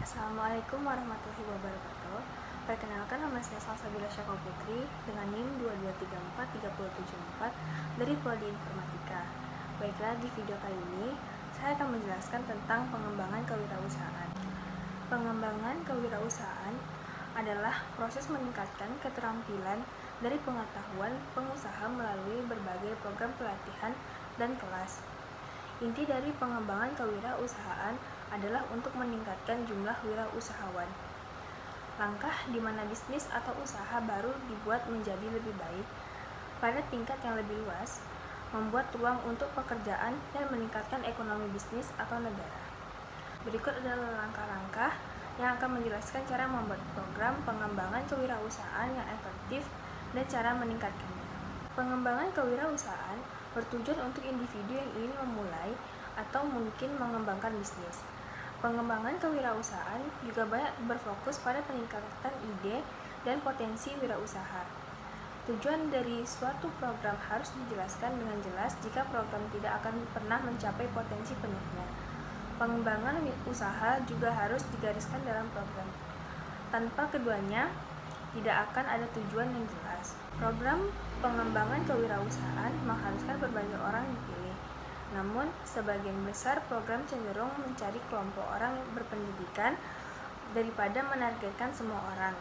Assalamualaikum warahmatullahi wabarakatuh. Perkenalkan, nama saya Salsabila Syakal Putri dengan NIM 22343074 dari Prodi Informatika. Baiklah, di video kali ini saya akan menjelaskan tentang pengembangan kewirausahaan. Pengembangan kewirausahaan adalah proses meningkatkan keterampilan dari pengetahuan pengusaha melalui berbagai program pelatihan dan kelas. Inti dari pengembangan kewirausahaan adalah untuk meningkatkan jumlah wirausahawan. Langkah di mana bisnis atau usaha baru dibuat menjadi lebih baik pada tingkat yang lebih luas, membuat ruang untuk pekerjaan dan meningkatkan ekonomi bisnis atau negara. Berikut adalah langkah-langkah yang akan menjelaskan cara membuat program pengembangan kewirausahaan yang efektif dan cara meningkatkannya. Pengembangan kewirausahaan bertujuan untuk individu yang ingin memulai atau mungkin mengembangkan bisnis. Pengembangan kewirausahaan juga banyak berfokus pada peningkatan ide dan potensi wirausaha. Tujuan dari suatu program harus dijelaskan dengan jelas jika program tidak akan pernah mencapai potensi penuhnya. Pengembangan usaha juga harus digariskan dalam program. Tanpa keduanya, tidak akan ada tujuan yang jelas. Program pengembangan kewirausahaan mengharuskan berbagai orang dipilih. Namun, sebagian besar program cenderung mencari kelompok orang yang berpendidikan daripada menargetkan semua orang.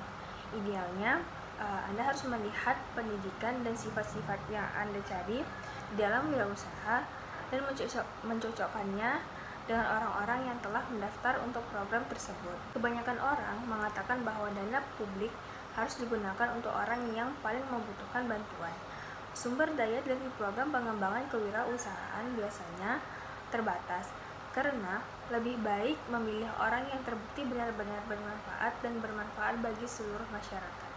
Idealnya, Anda harus melihat pendidikan dan sifat-sifat yang Anda cari dalam wirausaha dan mencocokkannya dengan orang-orang yang telah mendaftar untuk program tersebut. Kebanyakan orang mengatakan bahwa dana publik harus digunakan untuk orang yang paling membutuhkan bantuan. Sumber daya dari program pengembangan kewirausahaan biasanya terbatas, karena lebih baik memilih orang yang terbukti benar-benar bermanfaat dan bermanfaat bagi seluruh masyarakat.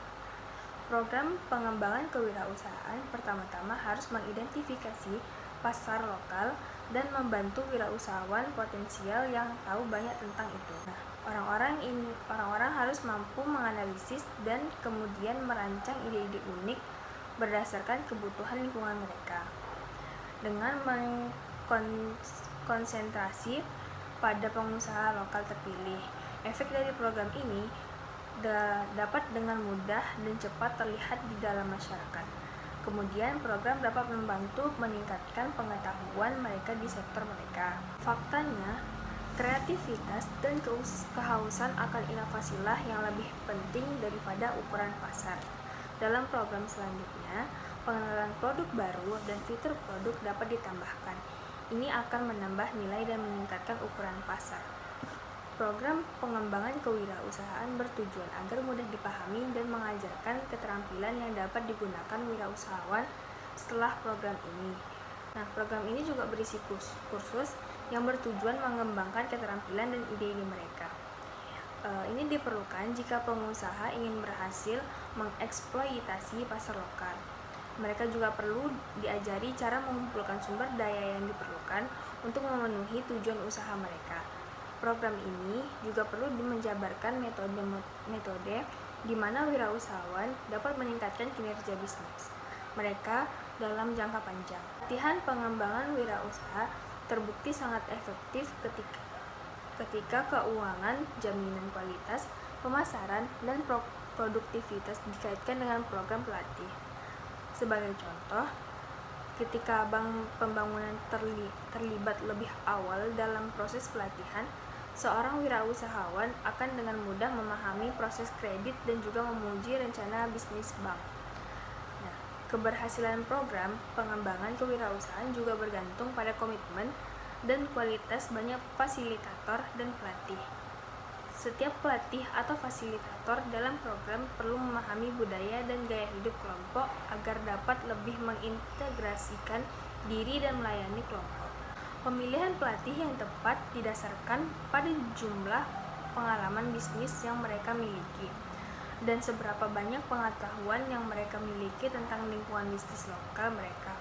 Program pengembangan kewirausahaan pertama-tama harus mengidentifikasi pasar lokal dan membantu wirausahawan potensial yang tahu banyak tentang itu. Orang-orang harus mampu menganalisis dan kemudian merancang ide-ide unik berdasarkan kebutuhan lingkungan mereka. Dengan mengkonsentrasi pada pengusaha lokal terpilih, efek dari program ini dapat dengan mudah dan cepat terlihat di dalam masyarakat. Kemudian, program dapat membantu meningkatkan pengetahuan mereka di sektor mereka. Faktanya, kreativitas dan kehausan akan inovasilah yang lebih penting daripada ukuran pasar. Dalam program selanjutnya, pengenalan produk baru dan fitur produk dapat ditambahkan. Ini akan menambah nilai dan meningkatkan ukuran pasar. Program pengembangan kewirausahaan bertujuan agar mudah dipahami dan mengajarkan keterampilan yang dapat digunakan wirausahawan setelah program ini. Program ini juga berisi kursus yang bertujuan mengembangkan keterampilan dan ide-ide mereka. Ini diperlukan jika pengusaha ingin berhasil mengeksploitasi pasar lokal. Mereka juga perlu diajari cara mengumpulkan sumber daya yang diperlukan untuk memenuhi tujuan usaha mereka. Program ini juga perlu menjabarkan metode di mana wirausahawan dapat meningkatkan kinerja bisnis mereka dalam jangka panjang. Latihan pengembangan wirausaha terbukti sangat efektif ketika keuangan, jaminan kualitas, pemasaran, dan produktivitas dikaitkan dengan program pelatih. Sebagai contoh, ketika bank pembangunan terlibat lebih awal dalam proses pelatihan, seorang wirausahawan akan dengan mudah memahami proses kredit dan juga memuji rencana bisnis bank. Keberhasilan program pengembangan kewirausahaan juga bergantung pada komitmen dan kualitas banyak fasilitator dan pelatih. Setiap pelatih atau fasilitator dalam program perlu memahami budaya dan gaya hidup kelompok agar dapat lebih mengintegrasikan diri dan melayani kelompok. Pemilihan pelatih yang tepat didasarkan pada jumlah pengalaman bisnis yang mereka miliki dan seberapa banyak pengetahuan yang mereka miliki tentang lingkungan bisnis lokal mereka.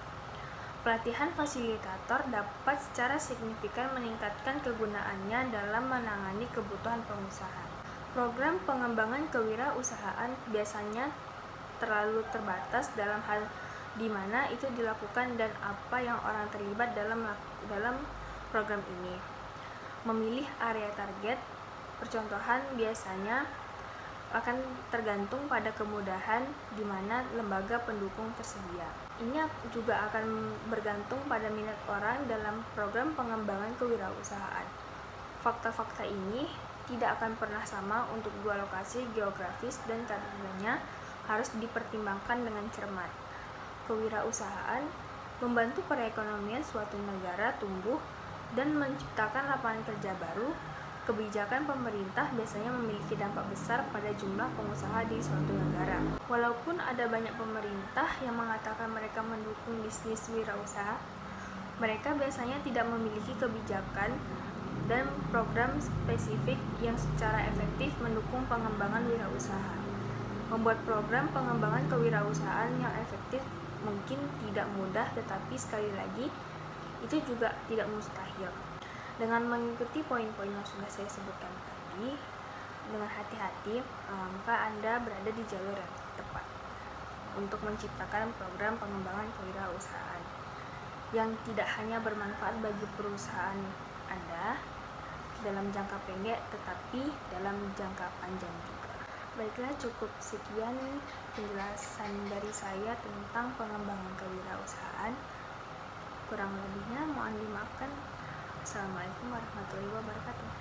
Pelatihan fasilitator dapat secara signifikan meningkatkan kegunaannya dalam menangani kebutuhan pengusaha. Program pengembangan kewirausahaan biasanya terlalu terbatas dalam hal di mana itu dilakukan dan apa yang orang terlibat dalam program ini. Memilih area target Percontohan biasanya akan tergantung pada kemudahan di mana lembaga pendukung tersedia. Ini juga akan bergantung pada minat orang dalam program pengembangan kewirausahaan. Fakta-fakta ini tidak akan pernah sama untuk dua lokasi geografis dan karenanya harus dipertimbangkan dengan cermat. Kewirausahaan membantu perekonomian suatu negara tumbuh dan menciptakan lapangan kerja baru. Kebijakan pemerintah biasanya memiliki dampak besar pada jumlah pengusaha di suatu negara. Walaupun ada banyak pemerintah yang mengatakan mereka mendukung bisnis wirausaha, mereka biasanya tidak memiliki kebijakan dan program spesifik yang secara efektif mendukung pengembangan wirausaha. Membuat program pengembangan kewirausahaan yang efektif mungkin tidak mudah, tetapi sekali lagi itu juga tidak mustahil. Dengan mengikuti poin-poin yang sudah saya sebutkan tadi dengan hati-hati, maka Anda berada di jalur yang tepat untuk menciptakan program pengembangan kewirausahaan yang tidak hanya bermanfaat bagi perusahaan Anda dalam jangka pendek, tetapi dalam jangka panjang juga. Baiklah, cukup sekian penjelasan dari saya tentang pengembangan kewirausahaan. Kurang lebihnya mohon dimaafkan. Assalamualaikum warahmatullahi wabarakatuh.